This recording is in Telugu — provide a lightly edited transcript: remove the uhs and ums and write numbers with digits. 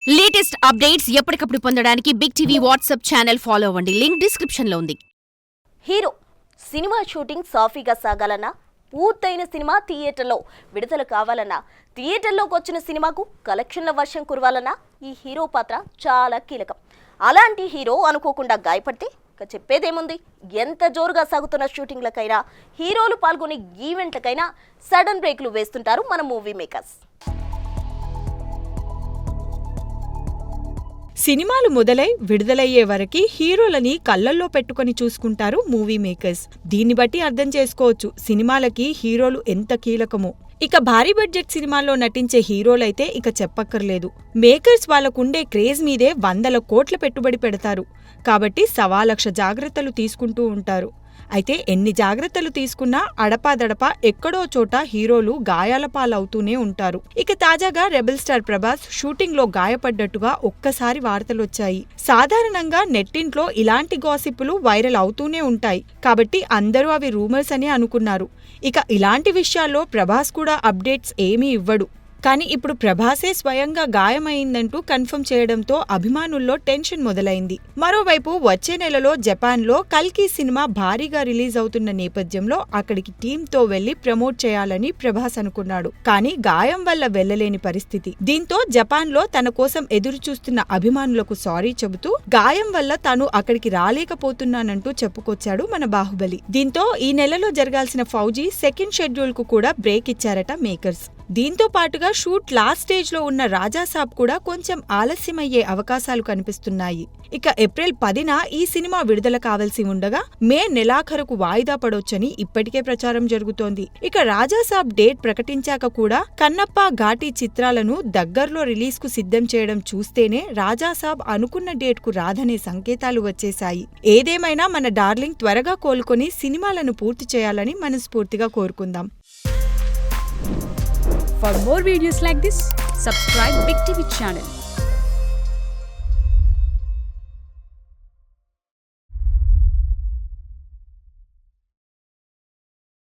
లేటెస్ట్ అప్డేట్స్ ఎప్పటికప్పుడు పొందడానికి big TV WhatsApp channel follow అవ్వండి. లింక్ డిస్క్రిప్షన్ లో ఉంది. హీరో సినిమా షూటింగ్ సాఫీగా సాగాలన్నా, పూర్తయిన సినిమా థియేటర్లో విడుదల కావాలన్నా, థియేటర్లోకి వచ్చిన సినిమాకు కలెక్షన్ల వర్షం కురవాలన్నా ఈ హీరో పాత్ర చాలా కీలకం. అలాంటి హీరో అనుకోకుండా గాయపడితే ఇక చెప్పేదేముంది. ఎంత జోరుగా సాగుతున్న షూటింగ్లకైనా, హీరోలు పాల్గొనే ఈవెంట్లకైనా సడన్ బ్రేక్లు వేస్తుంటారు మన మూవీ మేకర్స్. సినిమాలు మొదలై విడుదలయ్యే వరకు హీరోలని కళ్ళల్లో పెట్టుకుని చూసుకుంటారు మూవీ మేకర్స్. దీన్ని బట్టి అర్థం చేసుకోవచ్చు సినిమాలకి హీరోలు ఎంత కీలకమో. ఇక భారీ బడ్జెట్ సినిమాల్లో నటించే హీరోలైతే ఇక చెప్పక్కర్లేదు. మేకర్స్ వాళ్ళకుండే క్రేజ్ మీదే 100 కోట్ల పెట్టుబడి పెడతారు. కాబట్టి 1,00,000 జాగ్రత్తలు తీసుకుంటూ ఉంటారు. అయితే ఎన్ని జాగ్రత్తలు తీసుకున్నా అడపాదడపా ఎక్కడో చోట హీరోలు గాయాల పాలవుతూనే ఉంటారు. ఇక తాజాగా రెబెల్ స్టార్ ప్రభాస్ షూటింగ్ లో గాయపడ్డట్టుగా ఒక్కసారి వార్తలొచ్చాయి. సాధారణంగా నెట్టింట్లో ఇలాంటి గాసిప్పులు వైరల్ అవుతూనే ఉంటాయి. కాబట్టి అందరూ అవి రూమర్స్ అని అనుకున్నారు. ఇక ఇలాంటి విషయాల్లో ప్రభాస్ కూడా అప్డేట్స్ ఏమీ ఇవ్వడు. కానీ ఇప్పుడు ప్రభాసే స్వయంగా గాయమైందంటూ కన్ఫర్మ్ చేయడంతో అభిమానుల్లో టెన్షన్ మొదలైంది. మరోవైపు వచ్చే నెలలో జపాన్లో కల్కి సినిమా భారీగా రిలీజ్ అవుతున్న నేపథ్యంలో అక్కడికి టీంతో వెళ్లి ప్రమోట్ చేయాలని ప్రభాస్ అనుకున్నాడు. కానీ గాయం వల్ల వెళ్లలేని పరిస్థితి. దీంతో జపాన్లో తన కోసం ఎదురు చూస్తున్న అభిమానులకు సారీ చెబుతూ గాయం వల్ల తాను అక్కడికి రాలేకపోతున్నానంటూ చెప్పుకొచ్చాడు మన బాహుబలి. దీంతో ఈ నెలలో జరగాల్సిన ఫౌజీ సెకండ్ షెడ్యూల్ కు కూడా బ్రేక్ ఇచ్చారట మేకర్స్. దీంతో పాటుగా షూట్ లాస్ట్ స్టేజ్ లో ఉన్న రాజాసాబ్ కూడా కొంచెం ఆలస్యమయ్యే అవకాశాలు కనిపిస్తున్నాయి. ఇక ఏప్రిల్ 10న ఈ సినిమా విడుదల కావాల్సి ఉండగా మే నెలాఖరుకు వాయిదా పడొచ్చని ఇప్పటికే ప్రచారం జరుగుతోంది. ఇక రాజాసాబ్ డేట్ ప్రకటించాక కూడా కన్నప్ప, ఘాటి చిత్రాలను దగ్గర్లో రిలీజ్ కు సిద్ధం చేయడం చూస్తేనే రాజాసాబ్ అనుకున్న డేట్ కు రాదనే సంకేతాలు వచ్చేశాయి. ఏదేమైనా మన డార్లింగ్ త్వరగా కోలుకొని సినిమాలను పూర్తి చేయాలని మనస్ఫూర్తిగా కోరుకుందాం. For more videos like this, subscribe Big TV channel.